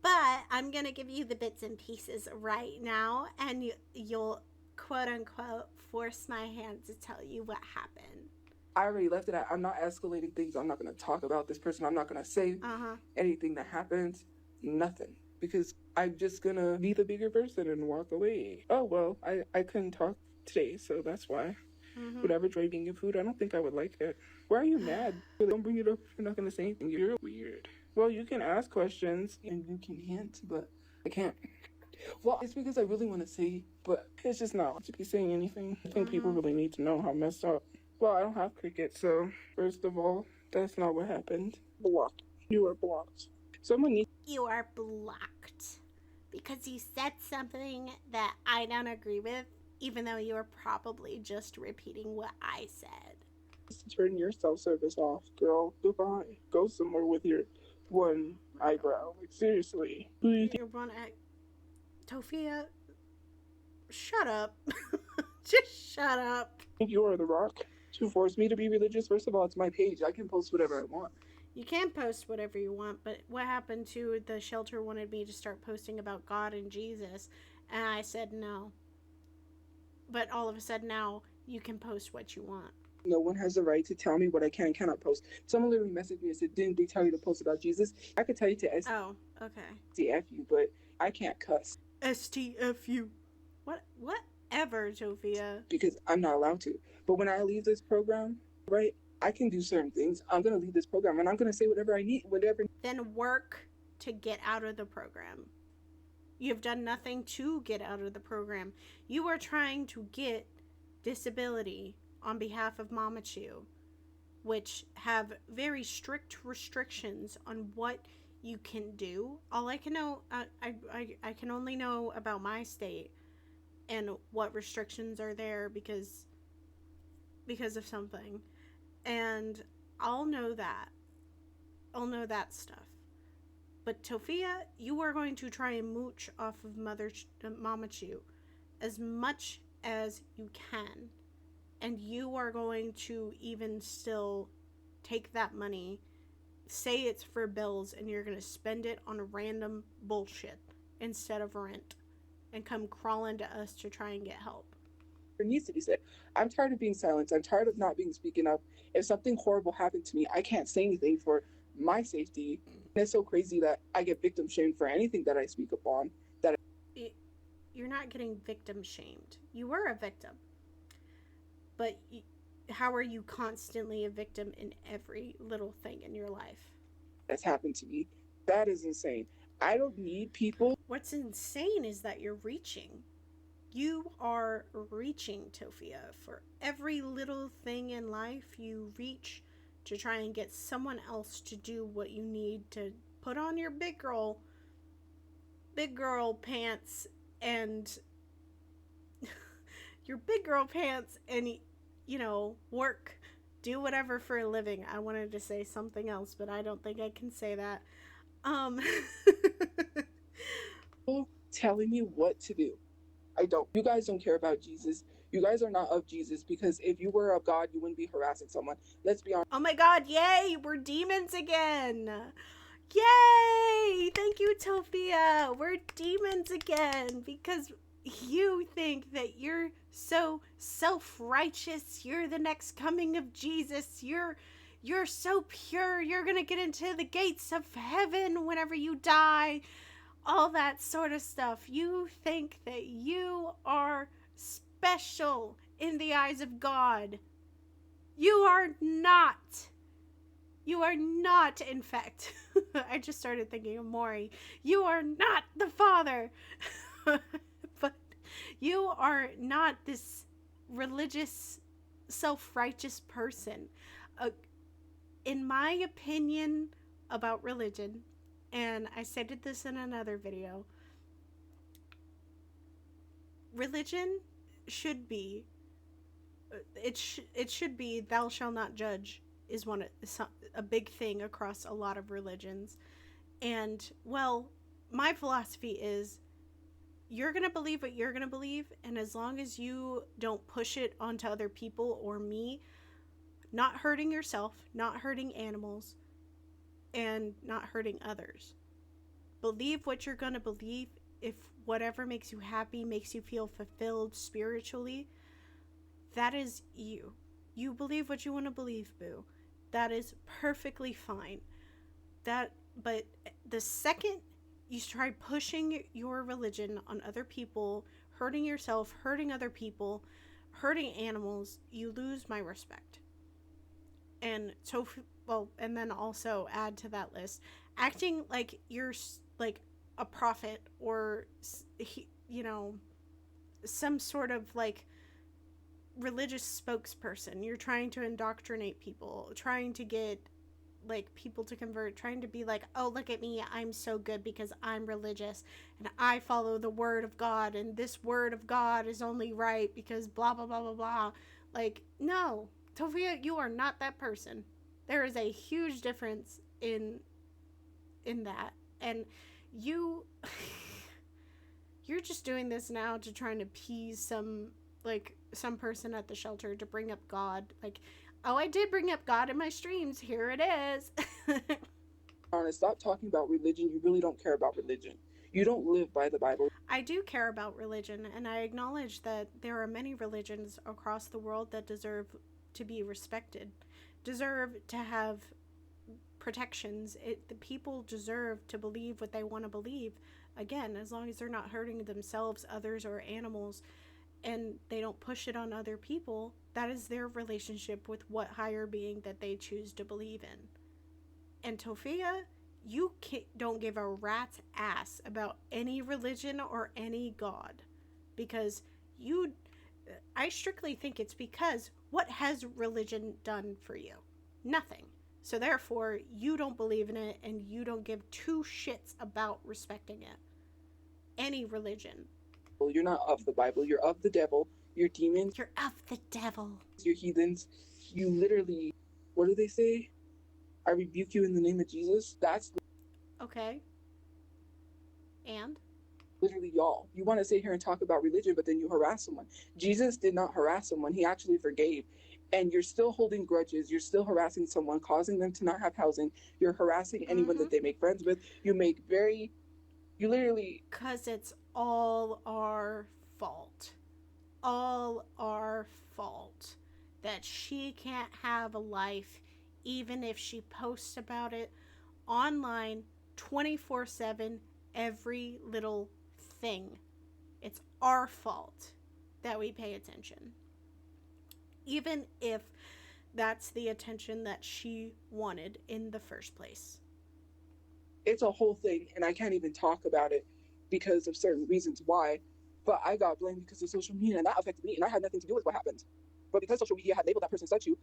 But I'm going to give you the bits and pieces right now, and you'll, quote-unquote, force my hand to tell you what happened. I already left it at, I'm not escalating things. I'm not going to talk about this person. I'm not going to say anything that happens. Nothing. Because I'm just gonna be the bigger person and walk away. Oh, well, I couldn't talk today, so that's why. Mm-hmm. Whatever, Dre being your food, I don't think I would like it. Why are you mad? Don't bring it up if you're not gonna say anything. You're weird. Well, you can ask questions and you can hint, but I can't. Well, it's because I really want to say, but it's just not to be saying anything. I think people Mm-hmm. really need to know how messed up. Well, I don't have cricket, so first of all, that's not what happened. Blocked. You are blocked. Someone needs. You are blocked because you said something that I don't agree with, even though you were probably just repeating what I said. To turn your self service off, girl. Goodbye. Go somewhere with your one eyebrow. Like, seriously. Who do you Your one at Tophia, shut up. Just shut up. think you are, The Rock? To force me to be religious? First of all, it's my page. I can post whatever I want. You can post whatever you want, but what happened to the shelter wanted me to start posting about God and Jesus, and I said no. But all of a sudden now, you can post what you want. No one has the right to tell me what I can and cannot post. Someone literally messaged me and said, didn't they tell you to post about Jesus? I could tell you to Oh, okay. STF you, but I can't cuss STFU. Whatever, Tophia. because I'm not allowed to. But when I leave this program, right, I can do certain things. I'm going to leave this program and I'm going to say whatever I need, whatever. Then work to get out of the program. You've done nothing to get out of the program. You are trying to get disability on behalf of Mama Chew, which have very strict restrictions on what you can do. All I can know, I can only know about my state and what restrictions are there because of something, and I'll know that. I'll know that stuff. But Tophia, you are going to try and mooch off of Mama Chew as much as you can. And you are going to even still take that money, say it's for bills, and you're going to spend it on random bullshit instead of rent and come crawling to us to try and get help. It needs to be said. I'm tired of being silenced. I'm tired of not being speaking up. If something horrible happened to me, I can't say anything for my safety. And it's so crazy that I get victim shamed for anything that I speak upon. You're not getting victim shamed. You were a victim. But how are you constantly a victim in every little thing in your life? That's happened to me. That is insane. I don't need people. What's insane is that you're reaching. You are reaching, Tophia. For every little thing in life, you reach to try and get someone else to do what you need to put on your big girl pants and your big girl pants and, you know, work, do whatever for a living. I wanted to say something else, but I don't think I can say that. Telling me what to do. I don't. You guys don't care about Jesus. You guys are not of Jesus, because if you were of God, you wouldn't be harassing someone. Let's be honest. Oh my God, yay! We're demons again! Yay! Thank you, Tophia! We're demons again because you think that you're so self-righteous. You're the next coming of Jesus. You're so pure. You're gonna get into the gates of heaven whenever you die. All that sort of stuff. You think that you are special in the eyes of God. You are not. You are not, in fact. I just started thinking of Maury. You are not the Father. But you are not this religious, self-righteous person. In my opinion about religion, and I stated this in another video, religion should be, it should be thou shalt not judge is a big thing across a lot of religions. And, well, my philosophy is you're going to believe what you're going to believe, and as long as you don't push it onto other people or me, not hurting yourself, not hurting animals, and not hurting others. Believe what you're going to believe. If whatever makes you happy, makes you feel fulfilled spiritually, that is you. You believe what you want to believe, boo. That is perfectly fine. But the second you try pushing your religion on other people, hurting yourself, hurting other people, hurting animals, you lose my respect. And so, well, and then also add to that list acting like you're like a prophet or, you know, some sort of like religious spokesperson. You're trying to indoctrinate people, trying to get like people to convert, trying to be like, oh, look at me, I'm so good because I'm religious and I follow the word of God, and this word of God is only right because blah blah blah blah blah. Like, no, Tophia, you are not that person. There is a huge difference in that. And you you're just doing this now to try and appease some person at the shelter to bring up God. Like, oh, I did bring up God in my streams. Here it is. Honest, stop talking about religion. You really don't care about religion. You don't live by the Bible. I do care about religion, and I acknowledge that there are many religions across the world that deserve to be respected, deserve to have protections. The people deserve to believe what they want to believe. Again, as long as they're not hurting themselves, others, or animals, and they don't push it on other people, that is their relationship with what higher being that they choose to believe in. And Tophia, you don't give a rat's ass about any religion or any god, because you, I strictly think it's because what has religion done for you? Nothing. So therefore, you don't believe in it, and you don't give two shits about respecting it. Any religion. You're not of the Bible. You're of the devil. You're demons. You're of the devil. You're heathens. You literally, what do they say? I rebuke you in the name of Jesus. That's Okay. And? literally y'all. You want to sit here and talk about religion, but then you harass someone. Jesus did not harass someone. He actually forgave. And you're still holding grudges. You're still harassing someone, causing them to not have housing. You're harassing anyone that they make friends with. You literally. Because it's all our fault. All our fault. That she can't have a life, even if she posts about it online 24/7, every little thing. It's our fault that we pay attention. Even if that's the attention that she wanted in the first place. It's a whole thing, and I can't even talk about it because of certain reasons why. But I got blamed because of social media, and that affected me, and I had nothing to do with what happened. But because social media had labeled that person such you,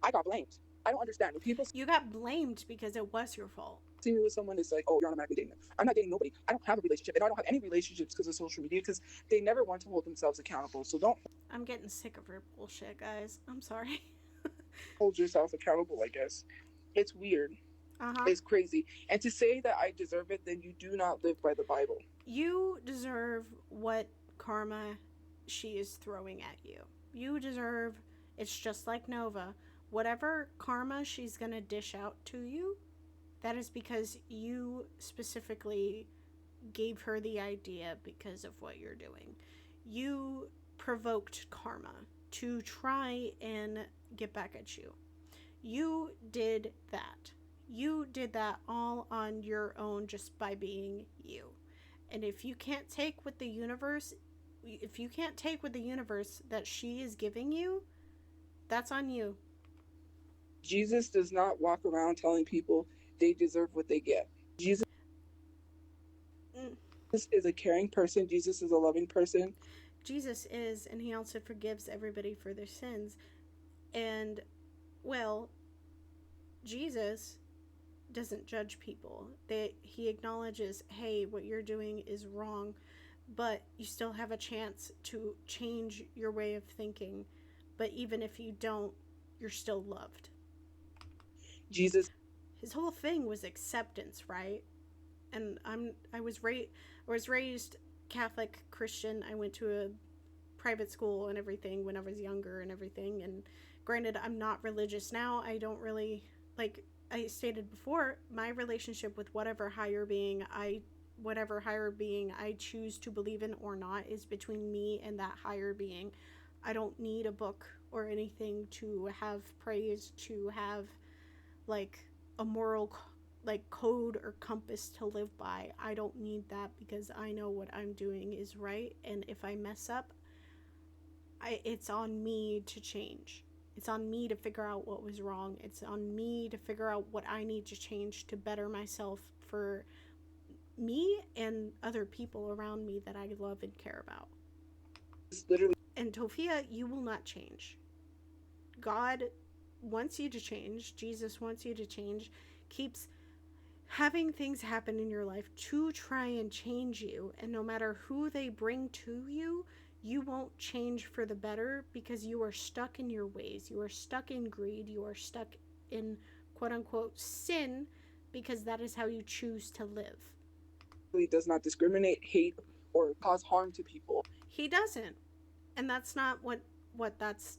I got blamed. I don't understand. When people You got blamed because it was your fault. see me with someone, it's like, oh, you're automatically dating them. I'm not dating nobody. I don't have a relationship, and I don't have any relationships because of social media, because they never want to hold themselves accountable. So don't I'm getting sick of her bullshit, guys. I'm sorry. hold yourself accountable, I guess. It's weird. It's crazy. And to say that I deserve it, then you do not live by the Bible. You deserve what karma she is throwing at you. You deserve, it's just like Nova. Whatever karma she's going to dish out to you, that is because you specifically gave her the idea because of what you're doing. You provoked karma to try and get back at you. You did that. You did that all on your own just by being you. And if you can't take what the universe that she is giving you, that's on you. Jesus does not walk around telling people they deserve what they get. Jesus is a caring person. Jesus is a loving person. Jesus is, and he also forgives everybody for their sins. And, well, Jesus doesn't judge people. He acknowledges, hey, what you're doing is wrong, but you still have a chance to change your way of thinking. But even if you don't, you're still loved. Jesus, his whole thing was acceptance, right? And I was raised Catholic Christian. I went to a private school and everything when I was younger and everything. And granted, I'm not religious now. I don't really, like I stated before, my relationship with whatever higher being I choose to believe in or not is between me and that higher being. I don't need a book or anything to have praise, to have like a moral like code or compass to live by. I don't need that because I know what I'm doing is right, and if I mess up, it's on me to change. It's on me to figure out what was wrong. It's on me to figure out what I need to change to better myself for me and other people around me that I love and care about. It's literally. And Tophia, you will not change. God wants you to change. Jesus wants you to change. Keeps having things happen in your life to try and change you. And no matter who they bring to you, you won't change for the better because you are stuck in your ways. You are stuck in greed. You are stuck in quote unquote sin because that is how you choose to live. He does not discriminate, hate, or cause harm to people. He doesn't. And that's not what that's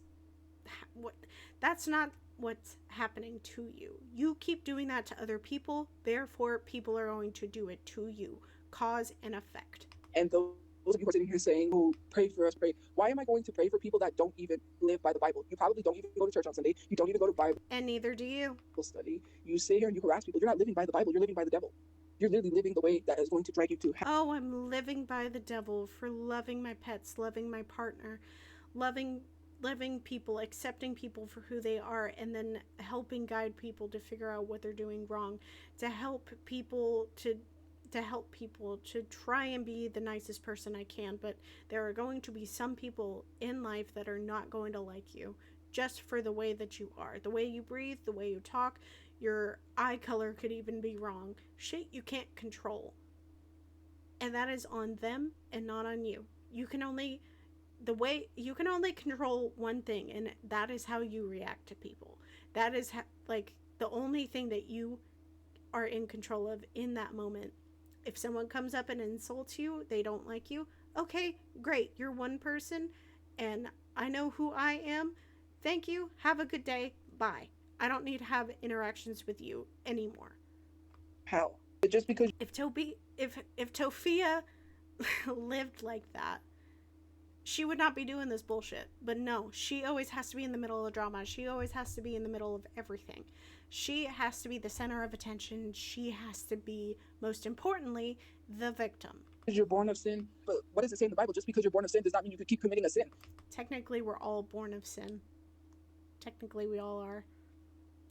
not what's happening to you. You keep doing that to other people, therefore people are going to do it to you. Cause and effect. And those of you who are sitting here saying, "Oh, pray for us, pray." Why am I going to pray for people that don't even live by the Bible? You probably don't even go to church on Sunday. You don't even go to Bible And neither do you. study. You sit here and you harass people. You're not living by the Bible. You're living by the devil. You're literally living the way that is going to drag you to hell. Oh, I'm living by the devil for loving my pets, loving my partner, loving people, accepting people for who they are, and then helping guide people to figure out what they're doing wrong, to help people to try and be the nicest person I can. But there are going to be some people in life that are not going to like you just for the way that you are, the way you breathe, the way you talk. Your eye color could even be wrong. Shit you can't control. And that is on them and not on you. You can only control one thing, and that is how you react to people. That is like the only thing that you are in control of in that moment. If someone comes up and insults you, they don't like you, okay, great, you're one person and I know who I am. Thank you, have a good day, bye. I don't need to have interactions with you anymore. Hell. Just because if Tophia lived like that, she would not be doing this bullshit. But no, she always has to be in the middle of the drama. She always has to be in the middle of everything. She has to be the center of attention. She has to be, most importantly, the victim. you're born of sin, but what does it say in the Bible? Just because you're born of sin does not mean you could keep committing a sin. Technically, we're all born of sin. Technically, we all are.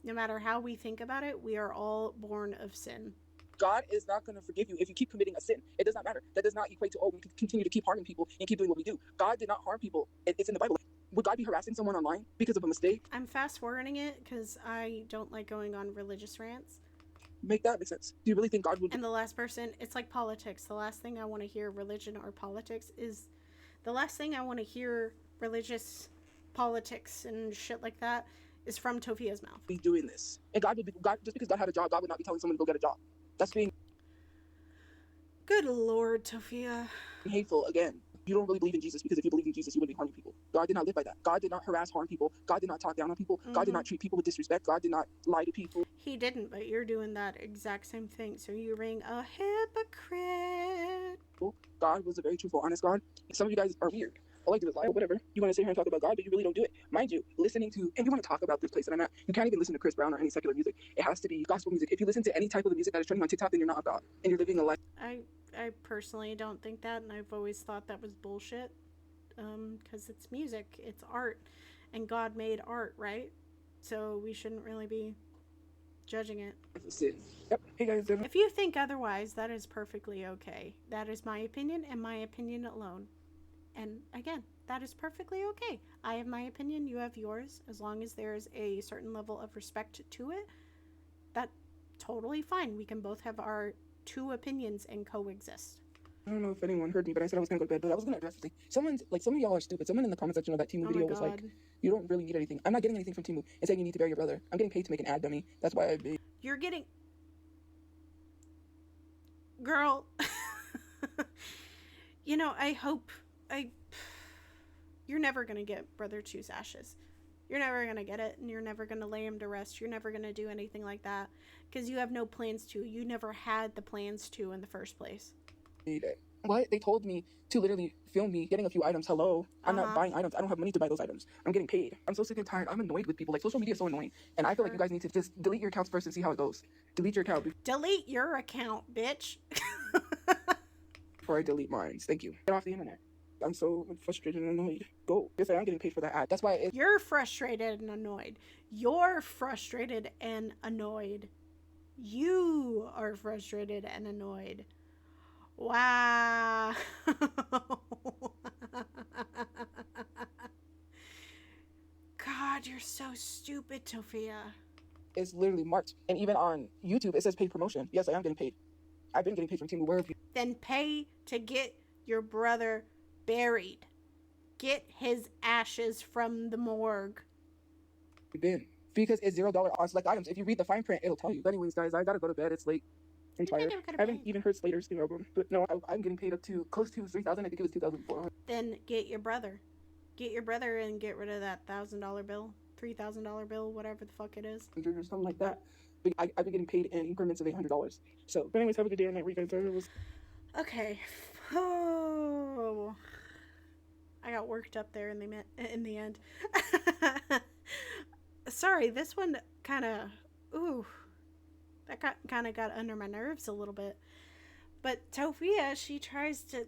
No matter how we think about it, we are all born of sin. God is not going to forgive you if you keep committing a sin. It does not matter. That does not equate to, oh, we can continue to keep harming people and keep doing what we do. God did not harm people. It's in the Bible. Would God be harassing someone online because of a mistake? I'm fast forwarding it because I don't like going on religious rants. Make that make sense. Do you really think God would? And the last person, it's like politics. The last thing I want to hear, religion or politics, is the last thing I want to hear, religious politics and shit like that, is from Tophia's mouth. Be doing this, and God would be God just because God had a job. God would not be telling someone to go get a job. That's being good Lord, Tophia. Hateful again. You don't really believe in Jesus because if you believe in Jesus, you wouldn't be harming people. God did not live by that. God did not harass, harm people. God did not talk down on people. God did not treat people with disrespect. God did not lie to people. He didn't, but you're doing that exact same thing. So you're being a hypocrite. God was a very truthful, honest God. Some of you guys are weird. I like to lie or whatever. You want to sit here and talk about God, but you really don't do it. Mind you, listening to, and you want to talk about this place that I'm at, you can't even listen to Chris Brown or any secular music. It has to be gospel music. If you listen to any type of the music that is trending on TikTok, then you're not of God. And you're living a life. I personally don't think that, and I've always thought that was bullshit. Because it's music, it's art, and God made art, right? So we shouldn't really be judging it. Yep. Hey guys. If you think otherwise, that is perfectly okay. That is my opinion and my opinion alone. And again, that is perfectly okay. I have my opinion, you have yours. As long as there's a certain level of respect to it, that's totally fine. We can both have our two opinions and coexist. I don't know if anyone heard me, but I said I was going to go to bed, but I was going to address the thing. Some of y'all are stupid. Someone in the comment section of that Timu video was like, you don't really need anything. I'm not getting anything from Timu and saying you need to bury your brother. I'm getting paid to make an ad, dummy. That's why You're getting... Girl. You know, you're never going to get Brother Two's ashes. You're never going to get it, and you're never going to lay him to rest. You're never going to do anything like that, because you have no plans to. You never had the plans to in the first place. need it. What? They told me to literally film me getting a few items. Hello. I'm not buying items. I don't have money to buy those items. I'm getting paid. I'm so sick and tired. I'm annoyed with people. Like, social media is so annoying. And I feel like you guys need to just delete your accounts first and see how it goes. Delete your account Delete your account, bitch. before I delete mine. Thank you. Get off the internet. I'm so frustrated and annoyed. Go. Yes, I am getting paid for that ad. That's why You're frustrated and annoyed. You're frustrated and annoyed. You are frustrated and annoyed. Wow. God, you're so stupid, Tophia. it's literally marked. And even on YouTube, it says paid promotion. Yes, I am getting paid. I've been getting paid from Team Where have you Then pay to get your brother buried. Get his ashes from the morgue. been? Because it's $0 on select items. If you read the fine print, it'll tell you. But anyways, guys, I gotta go to bed. It's late. I'm tired. I haven't even heard Slater's new album. But no, I'm getting paid up to close to 3,000. I think it was 2,400. Then get your brother. Get your brother and get rid of that $1,000 bill. $3,000 bill, whatever the fuck it is. Or something like that. But I've been getting paid in increments of $800. So, but anyways, have a good day and night, guys. Okay. Oh, I got worked up there in the end. Sorry, this one kind of, that kind of got under my nerves a little bit. But Tophia, she tries to,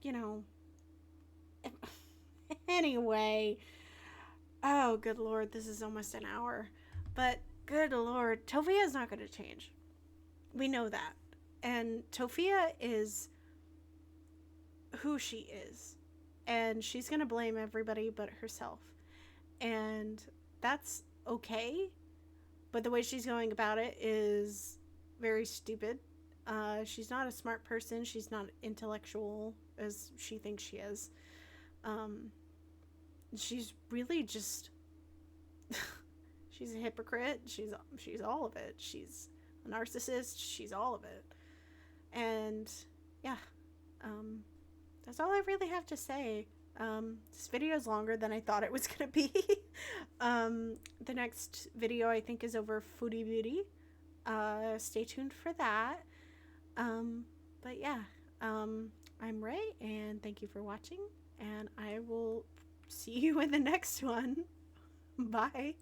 you know. Anyway, oh, good Lord, this is almost an hour. But good Lord, Tophia's not going to change. We know that. And Tophia is who she is. And she's going to blame everybody but herself. And that's okay. But the way she's going about it is very stupid. She's not a smart person. She's not intellectual as she thinks she is. She's really just she's a hypocrite. She's all of it. She's a narcissist. She's all of it. And yeah, that's all I really have to say. This video is longer than I thought it was gonna be. The next video I think is over Foodie Beauty. Stay tuned for that. But yeah, I'm Ray, and thank you for watching, and I will see you in the next one. Bye.